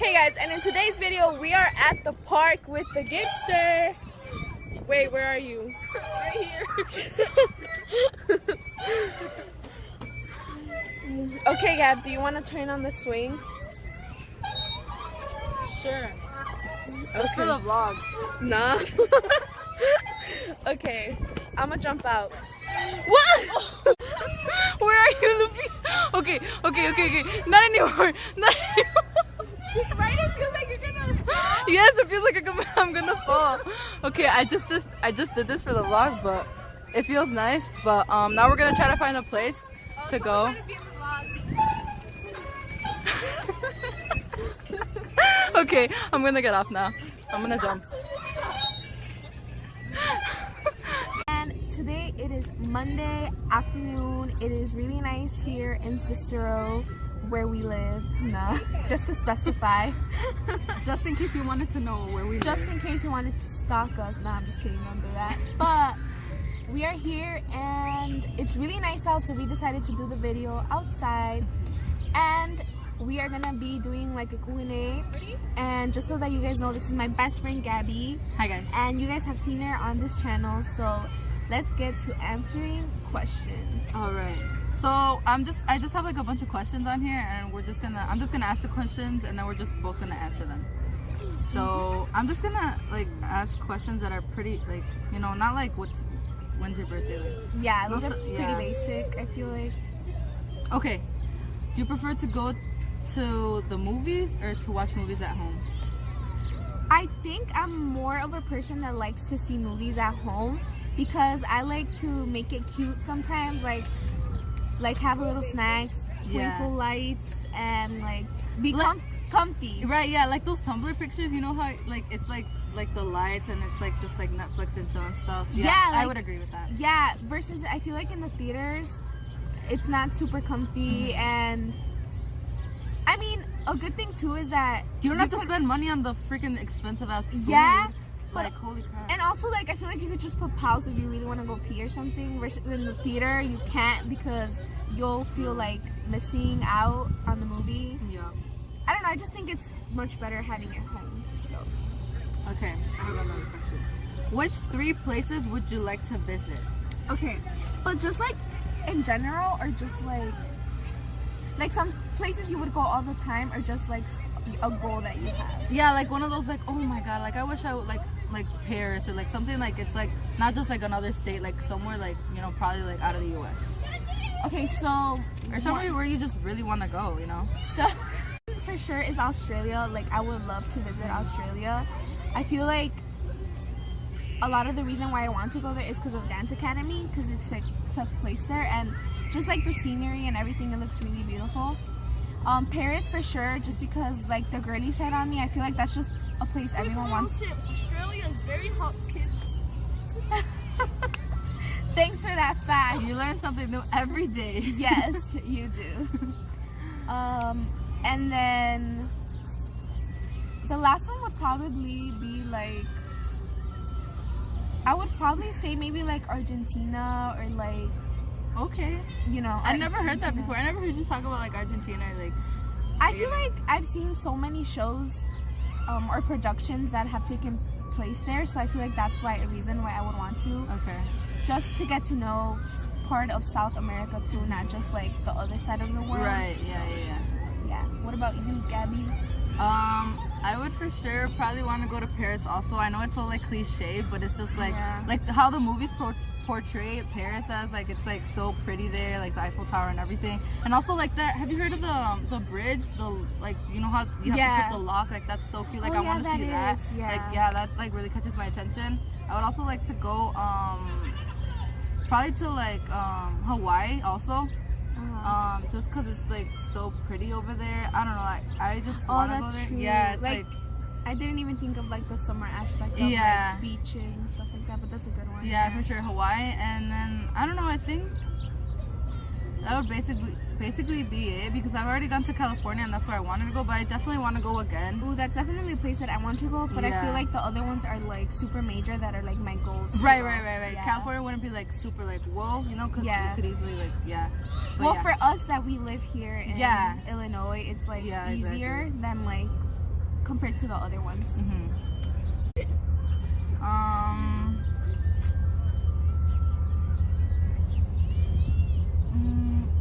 Hey guys, and in today's video we are at the park with the Gibster. Wait, where are you? Right here. Okay, Gab, do you want to turn on the swing? Sure. Okay. For the vlog. Nah. Okay, I'm gonna jump out. What? Where are you, Luffy? Okay. Not anymore. Not anymore. Right? It feels like you're gonna fall. Yes, it feels like I'm gonna fall. Okay, I just did this for the vlog, but it feels nice. But now we're gonna try to find a place to go. Okay, I'm gonna get off now. I'm gonna jump. And today it is Monday afternoon. It is really nice here in Cicero, where we live. Nah, just to specify. Just in case you wanted to know where we live. Just in case you wanted to stalk us. Nah, I'm just kidding, don't do that. But we are here and it's really nice out, so we decided to do the video outside. And we are gonna be doing like a Q&A. And just so that you guys know, this is my best friend Gabby. Hi guys. And you guys have seen her on this channel, so let's get to answering questions. Alright. So I just have like a bunch of questions on here, and I'm just gonna ask the questions, and then we're just both gonna answer them. So I'm just gonna like ask questions that are pretty like, you know, not like when's your birthday, like. Yeah, those are pretty basic, I feel like. Okay. Do you prefer to go to the movies or to watch movies at home? I think I'm more of a person that likes to see movies at home because I like to make it cute sometimes, like have a little snacks, twinkle lights, and like be comfy. Right, yeah, like those Tumblr pictures, you know how like it's like the lights and it's like just like Netflix and chill and stuff. Yeah, like, I would agree with that. Yeah, versus I feel like in the theaters it's not super comfy. And I mean, a good thing too is that you don't have to spend money on the freaking expensive ass food. Yeah, but like holy crap. And also, like, I feel like you could just put pause if you really want to go pee or something. Versus in the theater, you can't because you'll feel like missing out on the movie. Yeah. I don't know. I just think it's much better having it home. So. Okay, I have another question. Which 3 places would you like to visit? Okay, but just like in general, or just like some places you would go all the time, or just like a goal that you have? Yeah, like one of those like, oh my god, like I wish I would like Paris, or like something like it's like not just like another state, like somewhere like, you know, probably like out of the US. Okay, so or somewhere where you just really want to go, you know. So for sure is Australia. Like I would love to visit Australia. I feel like a lot of the reason why I want to go there is because of Dance Academy, because it's like took place there, and just like the scenery and everything, it looks really beautiful. Paris for sure, just because like the girly side on me, I feel like that's just a place everyone wants. Australia is very hot, kids. Thanks for that fact. You learn something new every day. Yes, you do. And then the last one would probably be like, I would probably say maybe like Argentina, or like, okay, you know, I never heard that before. I never heard you talk about like Argentina, or like. I feel like I've seen so many shows or productions that have taken place there, so I feel like that's a reason why I would want to. Okay. Just to get to know part of South America too, not just like the other side of the world. Right. Yeah. Yeah. What about you, Gabby? I would for sure probably want to go to Paris also. I know it's all like cliche, but it's just like Yeah. like how the movies portray Paris as, like it's like so pretty there, like the Eiffel Tower and everything. And also like that, have you heard of the bridge, the like, you know how you have Yeah. to put the lock, like that's so cute. Like Oh, I yeah, want to see that that. is, yeah. Like yeah, that like really catches my attention. I would also like to go probably to like Hawaii also. Just because it's like so pretty over there. I don't know. I just Oh, want to go that's there. true. Yeah, it's Like, I didn't even think of like the summer aspect of Yeah. like beaches and stuff like that, but that's a good one. yeah, for sure Hawaii. And then I don't know. I think that would basically be it, because I've already gone to California and that's where I wanted to go. But I definitely want to go again. Ooh, that's definitely a place that I want to go, but I Yeah. feel like the other ones are like super major that are like my goals. to Right. go. Yeah. California wouldn't be like super like whoa, you know, because Yeah. it could easily like yeah. But Well, yeah. for us that we live here in Yeah. Illinois, it's like Yeah, easier exactly. than like compared to the other ones.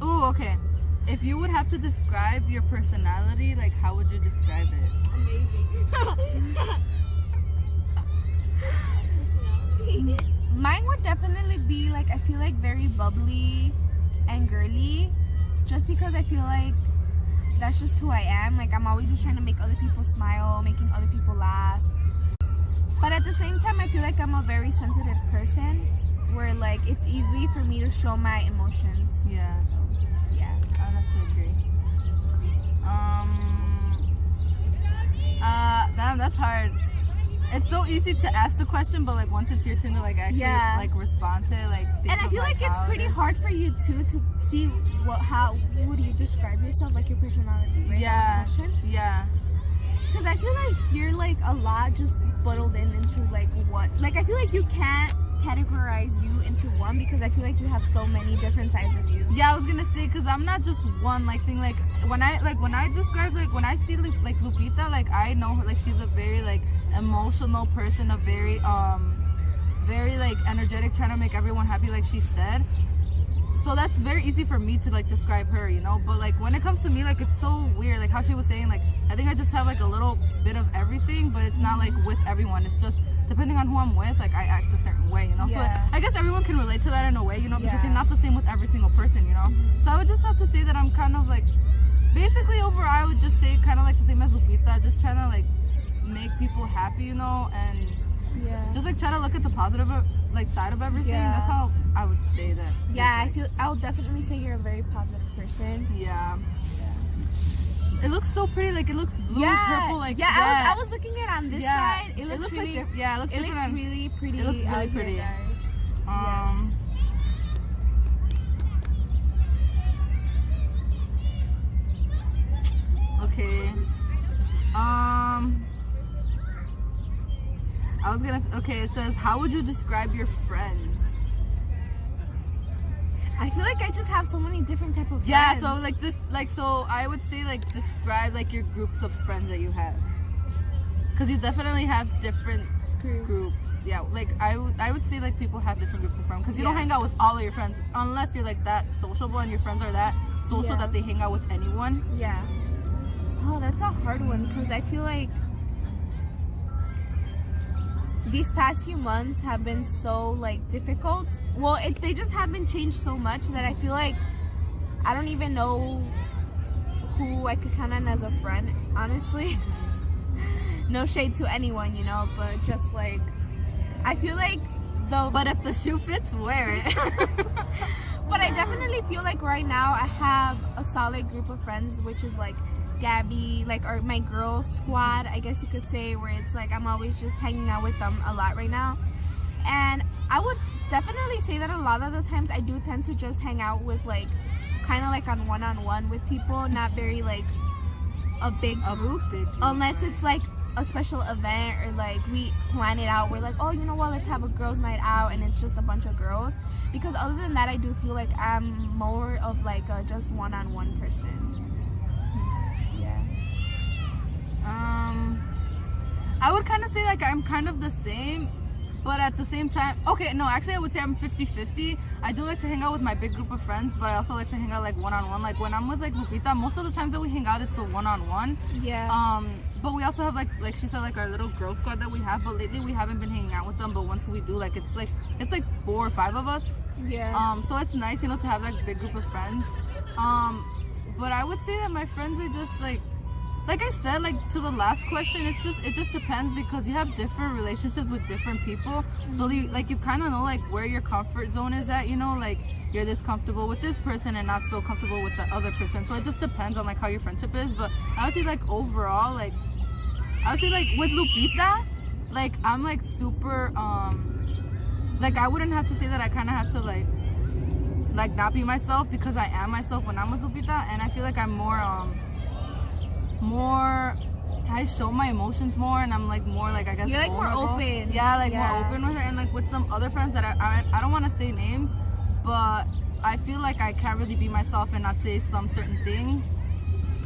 Ooh, okay. If you would have to describe your personality, like how would you describe it? Amazing. Mine would definitely be like, I feel like very bubbly and girly, just because I feel like that's just who I am. Like I'm always just trying to make other people smile, making other people laugh. But at the same time, I feel like I'm a very sensitive person, where like it's easy for me to show my emotions. Yeah. Yeah. I'd have to agree. Damn, that's hard. It's so easy to ask the question, but like once it's your turn to like actually Yeah. like respond to it, like think And I of, feel like it's how it pretty is. hard for you too to see how would you describe yourself, like your personality, right? Yeah. That's the question. Yeah. Because I feel like you're like a lot just fuddled into like what, like I feel like you can't categorize you into one, because I feel like you have so many different sides of you. Yeah, I was gonna say, because I'm not just one like thing. Like when I describe, like when I see like Lupita, like I know her, like she's a very like emotional person, a very like energetic, trying to make everyone happy, like she said. So that's very easy for me to like describe her, you know. But like when it comes to me, like it's so weird, like how she was saying, like I think I just have like a little bit of everything, but it's not like with everyone. It's just depending on who I'm with, like I act a certain way, you know. Yeah. So I guess everyone can relate to that in a way, you know, because Yeah. you're not the same with every single person, you know. So I would just have to say that I'm kind of like, basically overall, I would just say kind of like the same as Lupita, just trying to like make people happy, you know, and Yeah. just like try to look at the positive like side of everything. Yeah. That's how I would say that. Yeah, I would definitely say you're a very positive person. Yeah. It looks so pretty, like it looks blue, purple, like I was looking at on this Yeah. side. It looks really, like it looks it looks different. really pretty. It looks really out here, pretty. guys. Um, Okay. I was gonna. Okay, it says, how would you describe your friends? I feel like I just have so many different type of friends. Yeah. So like this, like so, I would say like describe like your groups of friends that you have, because you definitely have different groups. Yeah. Like I would say like people have different groups of friends, because you don't Yeah. hang out with all of your friends unless you're like that sociable and your friends are that social Yeah. that they hang out with anyone. Yeah. Oh, that's a hard one, because I feel like these past few months have been so like difficult. Well, they just haven't changed so much that I feel like I don't even know who I could count on as a friend, honestly. No shade to anyone, you know, but just like I feel like though. But if the shoe fits, wear it. But I definitely feel like right now I have a solid group of friends, which is like Gabby, like or my girl squad, I guess you could say, where it's like I'm always just hanging out with them a lot right now. And I would definitely say that a lot of the times I do tend to just hang out with like kind of like on one-on-one with people, not very like a big group, unless it's like a special event or like we plan it out. We're like, oh, you know what, let's have a girls night out, and it's just a bunch of girls. Because other than that, I do feel like I'm more of like a just one-on-one person. Yeah. I would kind of say like I'm kind of the same, but at the same time, okay, no, actually I would say I'm 50-50. I do like to hang out with my big group of friends, but I also like to hang out like one-on-one. Like when I'm with like Lupita, most of the times that we hang out, it's a one-on-one. Yeah. but we also have like she said, like our little girl squad that we have. But lately we haven't been hanging out with them. But once we do, like it's like 4 or 5 of us. Yeah. So it's nice, you know, to have that big group of friends. But I would say that my friends are just like I said, like to the last question, it just depends, because you have different relationships with different people. So you kind of know like where your comfort zone is at, you know, like you're this comfortable with this person and not so comfortable with the other person. So it just depends on like how your friendship is. But I would say like overall, like I would say like with Lupita, like I'm like super like I wouldn't have to say that I kind of have to like not be myself, because I am myself when I'm with Lupita. And I feel like I'm more I show my emotions more, and I'm like more like, I guess you're like vulnerable. more open. Yeah, like more open with her. And like with some other friends that I don't want to say names, but I feel like I can't really be myself and not say some certain things.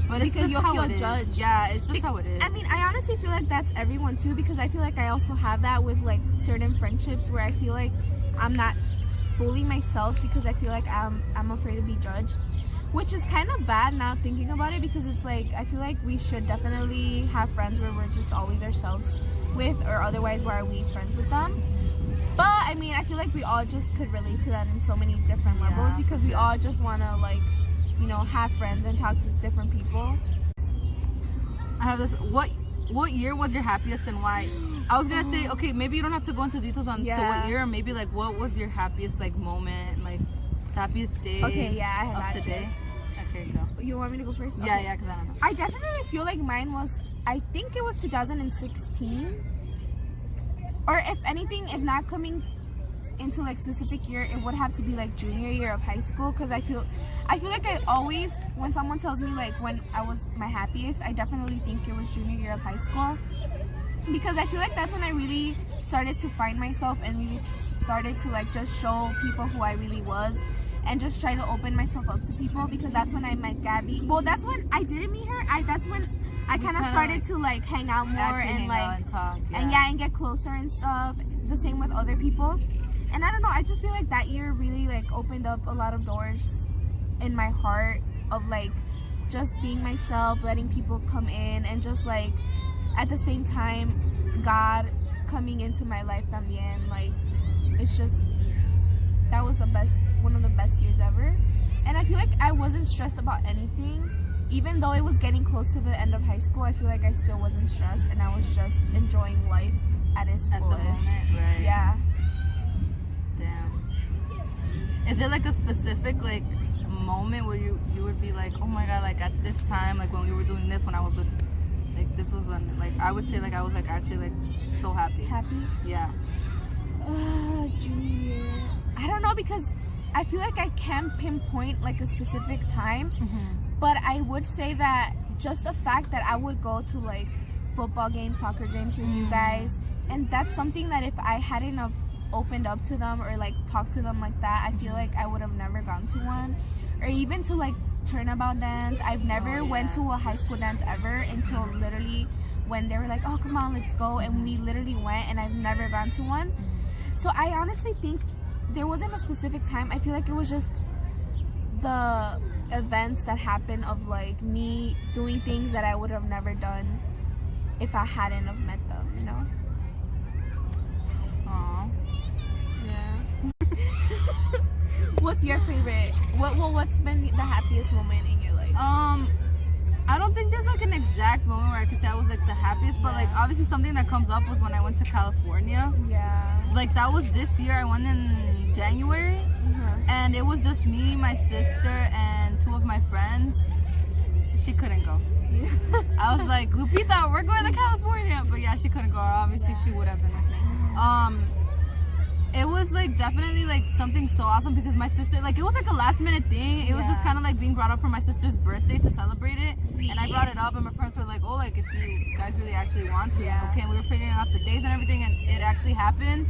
But it's because just you'll how feel it is. judged. Yeah, it's just how it is. I mean, I honestly feel like that's everyone too, because I feel like I also have that with like certain friendships where I feel like I'm not fully myself because I feel like I'm afraid to be judged, which is kind of bad now thinking about it, because it's like I feel like we should definitely have friends where we're just always ourselves with, or otherwise why are we friends with them? But I mean, I feel like we all just could relate to that in so many different levels, because we all just want to like, you know, have friends and talk to different people. I have this. What year was your happiest and why? I was gonna say, okay, maybe you don't have to go into details on to what year, or maybe like what was your happiest like moment, like the happiest day. Okay, yeah, I have of had today. this. Okay, go. You want me to go first? Yeah, Okay. yeah, because I don't know. I definitely feel like mine was, I think it was 2016, or if anything, if not coming into like specific year, it would have to be like junior year of high school, because I feel like I always, when someone tells me like when I was my happiest, I definitely think it was junior year of high school, because I feel like that's when I really started to find myself and really started to like just show people who I really was, and just try to open myself up to people, because that's when I met Gabby. Well, that's when I didn't meet her. That's when I kind of started like, to like hang out more and like and talk, and get closer and stuff. The same with other people. And I don't know, I just feel like that year really like opened up a lot of doors in my heart of like just being myself, letting people come in, and just like at the same time God coming into my life también. Like it's just, that was one of the best years ever. And I feel like I wasn't stressed about anything, even though it was getting close to the end of high school. I feel like I still wasn't stressed, and I was just enjoying life at its fullest. The moment, right? Yeah. Is there like a specific like moment where you would be like, oh my god, like at this time, like when we were doing this, when I was like this was when like I would say like I was like actually like so happy. Happy? Yeah. Junior year. I don't know, because I feel like I can't pinpoint like a specific time, but I would say that just the fact that I would go to like football games, soccer games with you guys, and that's something that if I hadn't have opened up to them or like talked to them like that, I feel like I would have never gone to one. Or even to like turnabout dance. I've never went to a high school dance ever until literally when they were like, oh come on, let's go, and we literally went, and I've never gone to one. So I honestly think there wasn't a specific time. I feel like it was just the events that happened of like me doing things that I would have never done if I hadn't have met them, you know? Aww. Yeah. What's your favorite? What's been the happiest moment in your life? I don't think there's like an exact moment where I could say I was like the happiest, but like obviously something that comes up was when I went to California. Yeah. Like that was this year. I went in January, and it was just me, my sister, and 2 of my friends. She couldn't go. I was like, Lupita, we're going to California, but yeah, she couldn't go. Obviously, she would have been with me. It was like definitely like something so awesome, because my sister, like it was like a last minute thing. It was just kind of like being brought up for my sister's birthday to celebrate it, and I brought it up, and my parents were like, oh, like if you guys really actually want to, okay. And we were figuring out the days and everything, and it actually happened.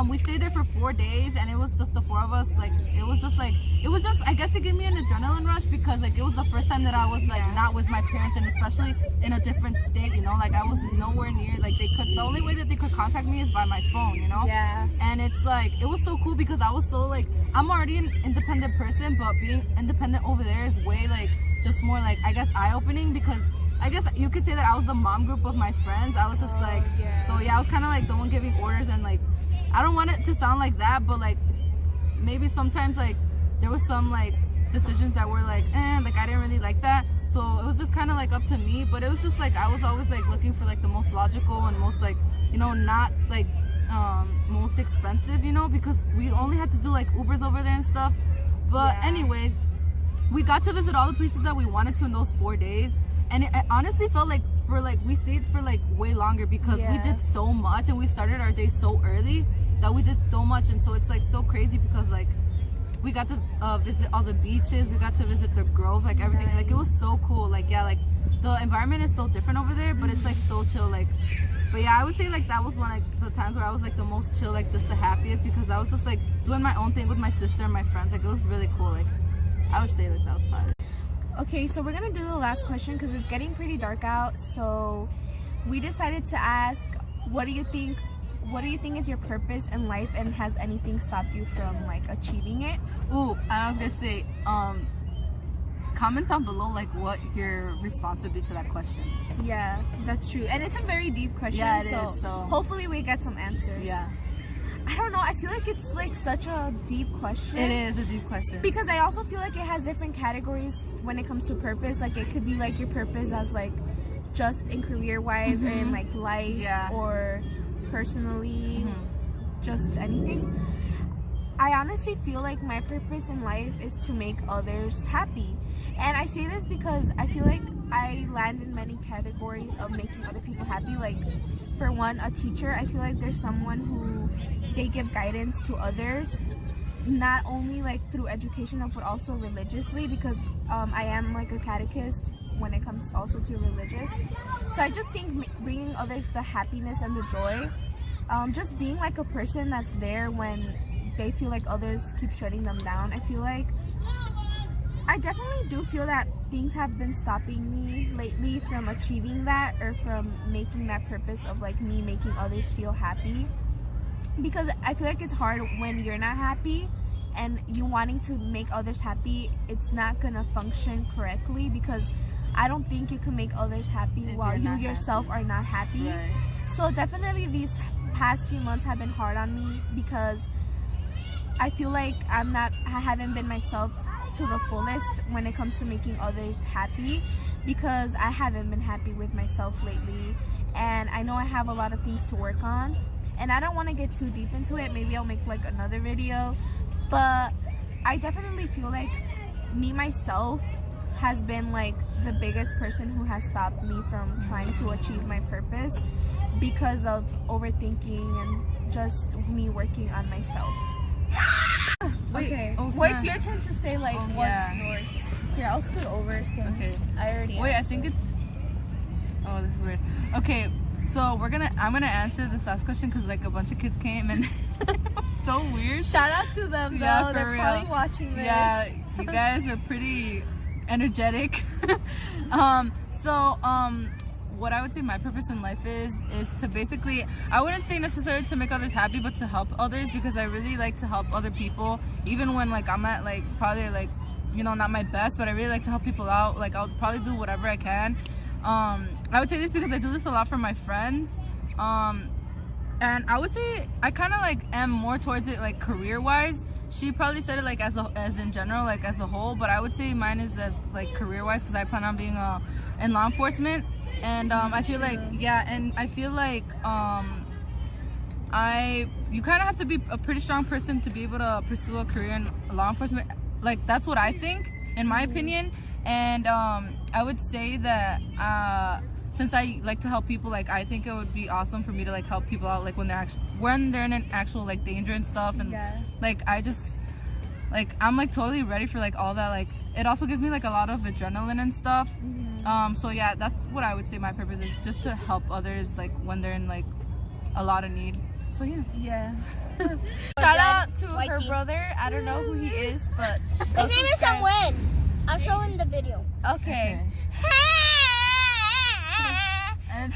We stayed there for 4 days, and it was just the 4 of us. Like it was just I guess it gave me an adrenaline rush, because like it was the first time that I was like not with my parents, and especially in a different state, you know, like I was nowhere near, like the only way that they could contact me is by my phone, you know. And it's like it was so cool, because I was so like, I'm already an independent person, but being independent over there is way like just more like I guess eye-opening, because I guess you could say that I was the mom group of my friends. I was just like, yeah. so yeah, I was kind of like the one giving orders, and like, I don't want it to sound like that, but like, maybe sometimes like there was some like decisions that were like, like I didn't really like that. So it was just kind of like up to me, but it was just like I was always like looking for like the most logical and most like, you know, not like most expensive, you know, because we only had to do like Ubers over there and stuff. But anyways, we got to visit all the places that we wanted to in those 4 days, and it honestly felt like we stayed for like way longer because we did so much, and we started our day so early that we did so much. And so it's like so crazy because like we got to visit all the beaches, we got to visit the Grove, like everything. Like it was so cool. Like yeah, like the environment is so different over there, but it's like so chill. Like, but yeah, I would say like that was one of the times where I was like the most chill, like just the happiest, because I was just like doing my own thing with my sister and my friends. Like it was really cool. Like I would say like that was fun. Okay, so we're gonna do the last question because it's getting pretty dark out. So we decided to ask, what do you think is your purpose in life, and has anything stopped you from like achieving it? Ooh, and I was gonna say, comment down below like what your response would be to that question. Yeah, that's true, and it's a very deep question. Yeah, it so is, so hopefully we get some answers. Yeah, I don't know, I feel like it's like such a deep question. it is a deep question, because I also feel like it has different categories when it comes to purpose. Like it could be like your purpose as like just in career wise, or in like life, or personally, just anything. I honestly feel like my purpose in life is to make others happy, and I say this because I feel like I land in many categories of making other people happy. Like for one, a teacher, I feel like there's someone who they give guidance to others, not only like through educational but also religiously, because I am like a catechist when it comes also to religious. So I just think bringing others the happiness and the joy, just being like a person that's there when they feel like others keep shutting them down. I feel like I definitely do feel that things have been stopping me lately from achieving that, or from making that purpose of like me making others feel happy, because I feel like it's hard when you're not happy and you wanting to make others happy. It's not gonna function correctly, because I don't think you can make others happy while you yourself are not happy. Right. So definitely these past few months have been hard on me, because I feel like I haven't been myself to the fullest when it comes to making others happy, because I haven't been happy with myself lately, and I know I have a lot of things to work on, and I don't want to get too deep into it. Maybe I'll make like another video, but I definitely feel like me myself has been like the biggest person who has stopped me from trying to achieve my purpose, because of overthinking and just me working on myself. Okay, well, it's your turn to say like what's yours. Here, I'll scoot over since I already I think it's, this is weird. Okay, so I'm gonna answer this last question because like a bunch of kids came and so weird. Shout out to them though, yeah, they're real. probably watching this. Yeah, you guys are pretty energetic. What I would say my purpose in life is to basically, I wouldn't say necessarily to make others happy, but to help others, because I really like to help other people, even when like I'm at like probably like, you know, not my best, but I really like to help people out. Like I'll probably do whatever I can. I would say this because I do this a lot for my friends, and I would say I kind of like am more towards it like career wise. She probably said it like as in general, like as a whole, but I would say mine is as like career wise, because I plan on being in law enforcement. And I feel like, and I feel like you kind of have to be a pretty strong person to be able to pursue a career in law enforcement. Like that's what I think, in my opinion. And I would say that since I like to help people, like I think it would be awesome for me to like help people out, like when they're in an actual like danger and stuff. And like I just like I'm like totally ready for like all that. Like it also gives me like a lot of adrenaline and stuff. So yeah, that's what I would say my purpose is, just to help others like when they're in like a lot of need. So yeah. Shout out to her brother. I don't know who he is, but his name is Samuel. I'll show him the video. Okay. And